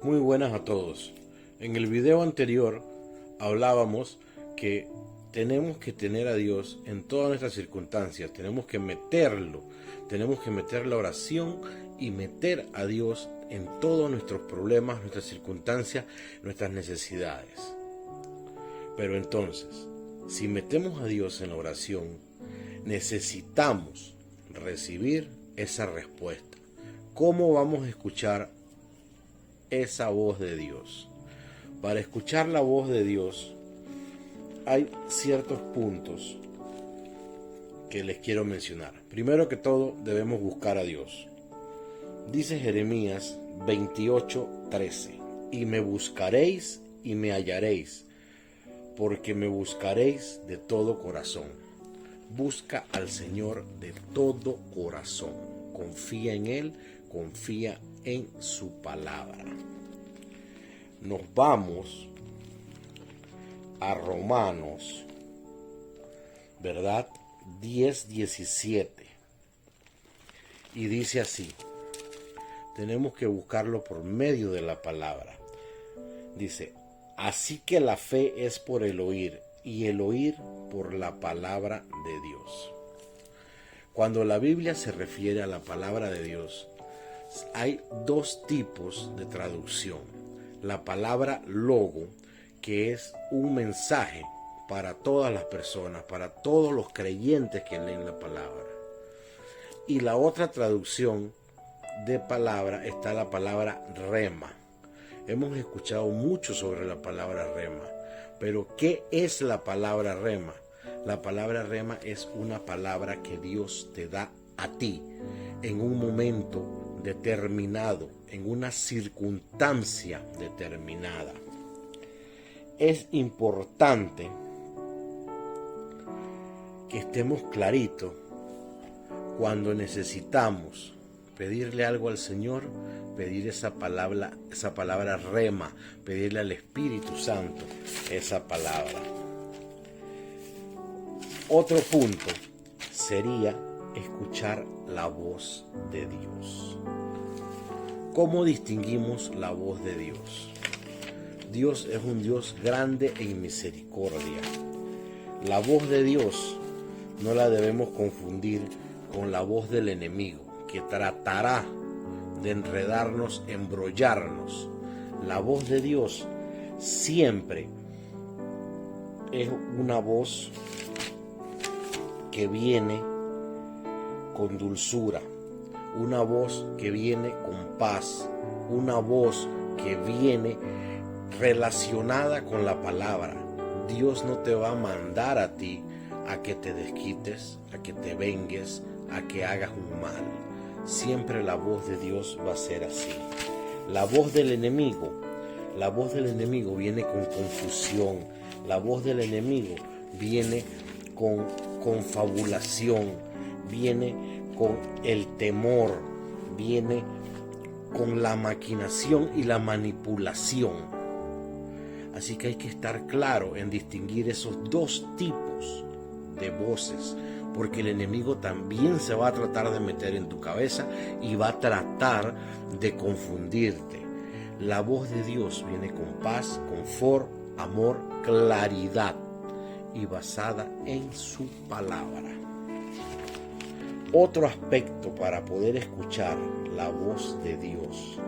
Muy buenas a todos. En el video anterior hablábamos que tenemos que tener a Dios en todas nuestras circunstancias, tenemos que meter la oración y meter a Dios en todos nuestros problemas, nuestras circunstancias, nuestras necesidades. Pero entonces, si metemos a Dios en la oración, necesitamos recibir esa respuesta. ¿Cómo vamos a escuchar esa voz de Dios? Para escuchar la voz de Dios hay ciertos puntos que les quiero mencionar. Primero que todo, debemos buscar a Dios. Dice Jeremías 28:13: y me buscaréis y me hallaréis, porque me buscaréis de todo corazón. Busca al Señor de todo corazón. Confía en Él, confía en su palabra. Nos vamos a Romanos, ¿verdad? 10:17. Y dice así. Tenemos que buscarlo por medio de la palabra. Dice: así que la fe es por el oír, y el oír por la palabra de Dios. Cuando la Biblia se refiere a la palabra de Dios, hay dos tipos de traducción. La palabra logo, que es un mensaje para todas las personas, para todos los creyentes que leen la palabra. Y la otra traducción de palabra está la palabra rema. Hemos escuchado mucho sobre la palabra rema, pero ¿qué es la palabra rema? La palabra rema es una palabra que Dios te da a ti en un momento determinado, en una circunstancia determinada. Es importante que estemos claritos cuando necesitamos pedirle algo al Señor, pedir esa palabra rema, pedirle al Espíritu Santo esa palabra. Otro punto sería escuchar la voz de Dios. ¿Cómo distinguimos la voz de Dios? Dios es un Dios grande en misericordia. La voz de Dios no la debemos confundir con la voz del enemigo, que tratará de enredarnos, embrollarnos. La voz de Dios siempre es una voz que viene con dulzura, una voz que viene con paz, una voz que viene relacionada con la palabra. Dios no te va a mandar a ti a que te desquites, a que te vengues, a que hagas un mal. Siempre la voz de Dios va a ser así. La voz del enemigo viene con confusión. La voz del enemigo viene con confabulación, viene con el temor, viene con la maquinación y la manipulación. Así que hay que estar claro en distinguir esos dos tipos de voces, porque el enemigo también se va a tratar de meter en tu cabeza y va a tratar de confundirte. La voz de Dios viene con paz, confort, amor, claridad y basada en su palabra. Otro aspecto para poder escuchar la voz de Dios: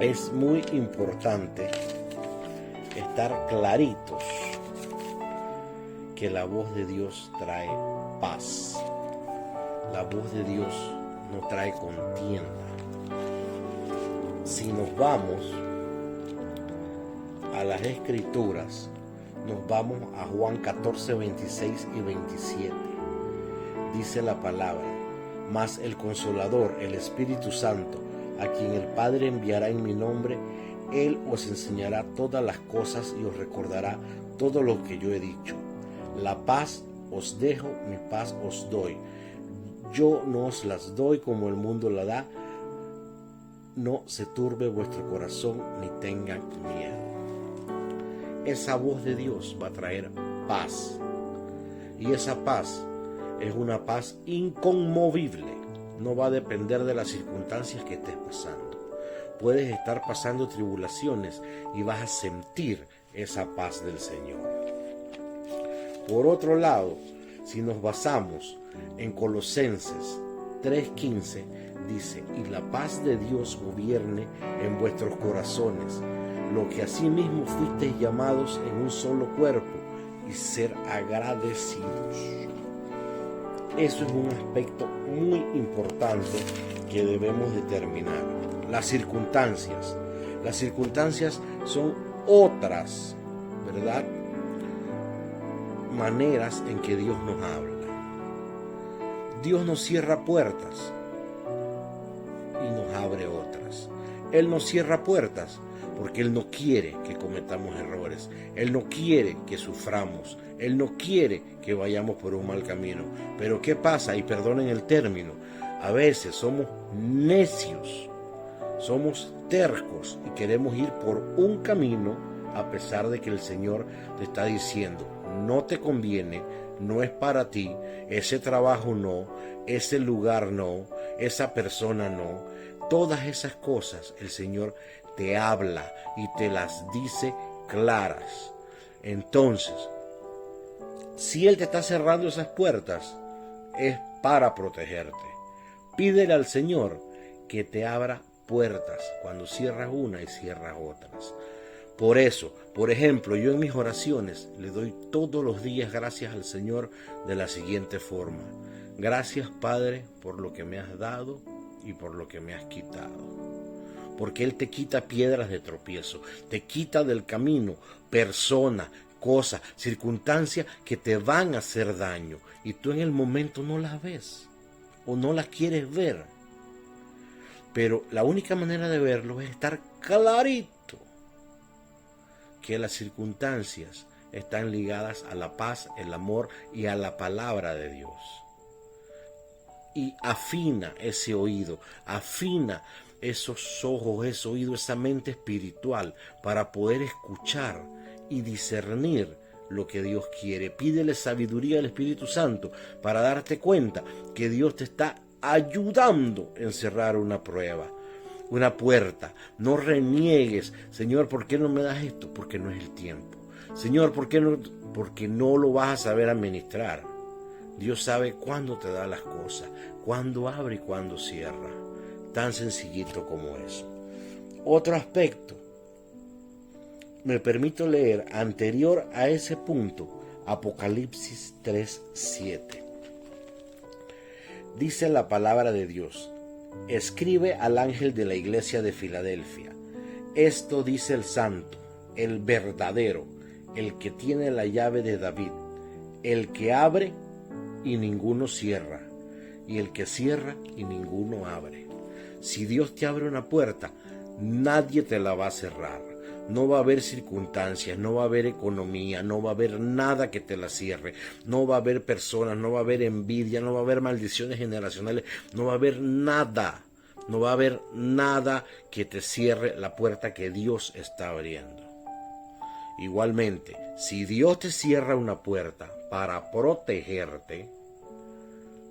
es muy importante estar claritos que la voz de Dios trae paz. La voz de Dios no trae contienda. Si nos vamos a las Escrituras, nos vamos a Juan 14, 26 y 27. Dice la palabra: mas el Consolador, el Espíritu Santo, a quien el Padre enviará en mi nombre, Él os enseñará todas las cosas y os recordará todo lo que yo he dicho. La paz os dejo, mi paz os doy. Yo no os las doy como el mundo la da. No se turbe vuestro corazón ni tengan miedo. Esa voz de Dios va a traer paz. Y esa paz es una paz inconmovible. No va a depender de las circunstancias que estés pasando. puedes estar pasando tribulaciones y vas a sentir esa paz del Señor. Por otro lado, si nos basamos en Colosenses 3:15, dice: y la paz de Dios gobierne en vuestros corazones, lo que asimismo fuisteis llamados en un solo cuerpo, y ser agradecidos. Eso es un aspecto muy importante que debemos determinar. Las circunstancias son otras, ¿verdad?, maneras en que Dios nos habla. Dios nos cierra puertas y nos abre otras. Él nos cierra puertas porque Él no quiere que cometamos errores. Él no quiere que suframos. Él no quiere que vayamos por un mal camino. Pero ¿qué pasa? Y perdonen el término, a veces somos necios, somos tercos y queremos ir por un camino a pesar de que el Señor te está diciendo: no te conviene, no es para ti, ese trabajo no, ese lugar no, esa persona no. Todas esas cosas el Señor te habla y te las dice claras. Entonces, si Él te está cerrando esas puertas, es para protegerte. Pídele al Señor que te abra puertas cuando cierras una y cierras otras. Por eso, por ejemplo, yo en mis oraciones le doy todos los días gracias al Señor de la siguiente forma: gracias, Padre, por lo que me has dado y por lo que me has quitado. Porque Él te quita piedras de tropiezo, te quita del camino personas, cosas, circunstancias que te van a hacer daño y tú en el momento no las ves o no las quieres ver. Pero la única manera de verlo es estar clarito que las circunstancias están ligadas a la paz, el amor y a la palabra de Dios. Y afina ese oído, afina esos ojos, ese oído, esa mente espiritual para poder escuchar y discernir lo que Dios quiere. Pídele sabiduría al Espíritu Santo para darte cuenta que Dios te está ayudando a cerrar una prueba, una puerta. No reniegues: Señor, ¿por qué no me das esto? Porque no es el tiempo. Señor, ¿por qué no? Porque no lo vas a saber administrar. Dios sabe cuándo te da las cosas, cuándo abre y cuándo cierra. Tan sencillito como eso. Otro aspecto, me permito leer anterior a ese punto, Apocalipsis 3:7. Dice la palabra de Dios: escribe al ángel de la iglesia de Filadelfia: esto dice el santo, el verdadero, el que tiene la llave de David, el que abre y ninguno cierra, y el que cierra y ninguno abre. Si Dios te abre una puerta, nadie te la va a cerrar. No va a haber circunstancias, no va a haber economía, no va a haber nada que te la cierre, no va a haber personas, no va a haber envidia, no va a haber maldiciones generacionales, no va a haber nada, no va a haber nada que te cierre la puerta que Dios está abriendo. Igualmente, si Dios te cierra una puerta para protegerte,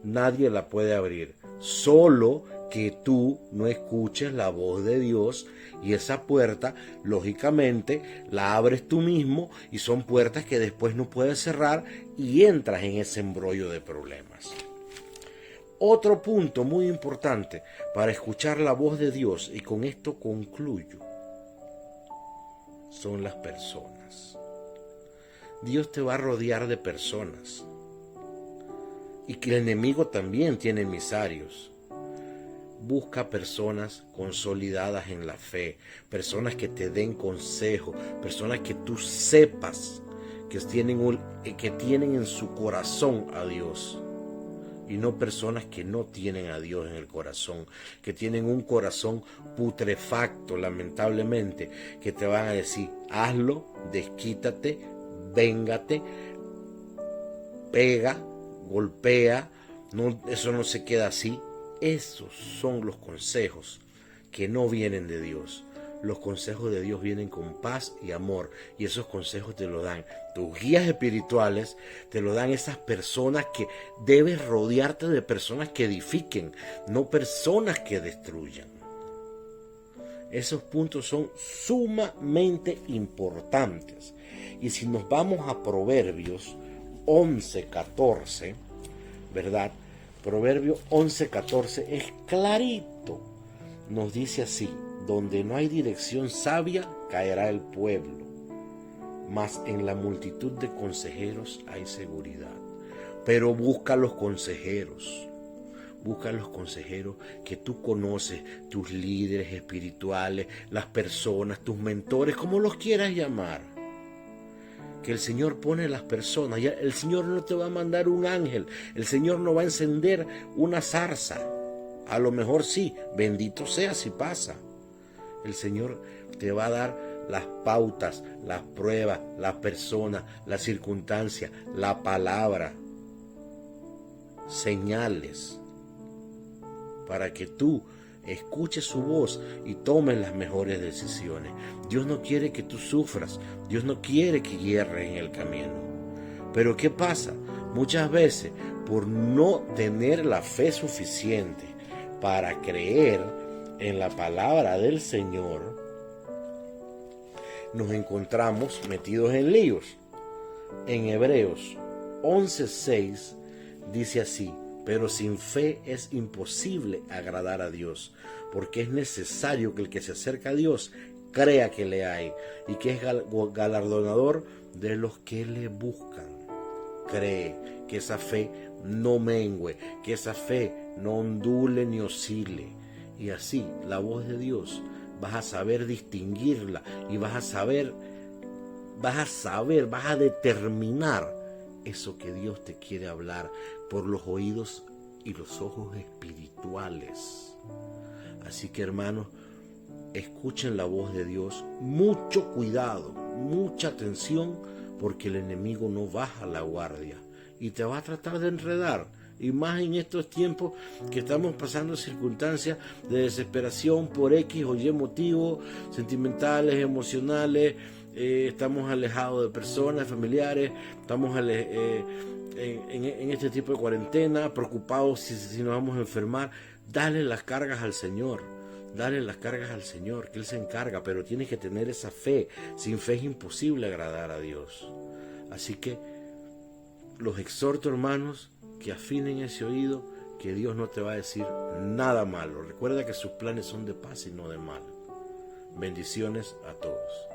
nadie la puede abrir, solo que tú no escuches la voz de Dios, y esa puerta, lógicamente, la abres tú mismo, y son puertas que después no puedes cerrar y entras en ese embrollo de problemas. Otro punto muy importante para escuchar la voz de Dios, y con esto concluyo, son las personas. Dios te va a rodear de personas, y que el enemigo también tiene emisarios. Busca personas consolidadas en la fe, personas que te den consejo, personas que tú sepas que tienen en su corazón a Dios, y no personas que no tienen a Dios en el corazón, que tienen un corazón putrefacto, lamentablemente, que te van a decir: hazlo, desquítate, véngate, pega, golpea, no, eso no se queda así. Esos son los consejos que no vienen de Dios. Los consejos de Dios vienen con paz y amor, y esos consejos te lo dan tus guías espirituales, te lo dan esas personas que debes rodearte de, personas que edifiquen, no personas que destruyan. Esos puntos son sumamente importantes. Y si nos vamos a Proverbios 11:14, ¿verdad? Proverbio 11:14 es clarito. Nos dice así: donde no hay dirección sabia, caerá el pueblo, mas en la multitud de consejeros hay seguridad. Pero busca los consejeros que tú conoces, tus líderes espirituales, las personas, tus mentores, como los quieras llamar. Que el Señor pone las personas. Ya el Señor no te va a mandar un ángel, el Señor no va a encender una zarza. A lo mejor sí, bendito sea si pasa. El Señor te va a dar las pautas, las pruebas, las personas, las circunstancias, la palabra, señales, para que tú escuches su voz y tomes las mejores decisiones. Dios no quiere que tú sufras, Dios no quiere que hierres en el camino. Pero ¿qué pasa? Muchas veces, por no tener la fe suficiente para creer en la palabra del Señor, nos encontramos metidos en líos. En Hebreos 11:6 dice así: pero sin fe es imposible agradar a Dios, porque es necesario que el que se acerca a Dios crea que le hay y que es galardonador de los que le buscan. Cree que esa fe no mengüe, que esa fe no ondule ni oscile. Y así la voz de Dios vas a saber distinguirla y vas a determinar eso que Dios te quiere hablar por los oídos y los ojos espirituales. Así que, hermanos, escuchen la voz de Dios, mucho cuidado, mucha atención, porque el enemigo no baja la guardia y te va a tratar de enredar. Y más en estos tiempos que estamos pasando circunstancias de desesperación por X o Y motivos, sentimentales, emocionales. Estamos alejados de personas, familiares, estamos en este tipo de cuarentena, preocupados si nos vamos a enfermar. Dale las cargas al Señor, que Él se encarga, pero tienes que tener esa fe. Sin fe es imposible agradar a Dios. Así que los exhorto, hermanos, que afinen ese oído, que Dios no te va a decir nada malo. Recuerda que sus planes son de paz y no de mal. Bendiciones a todos.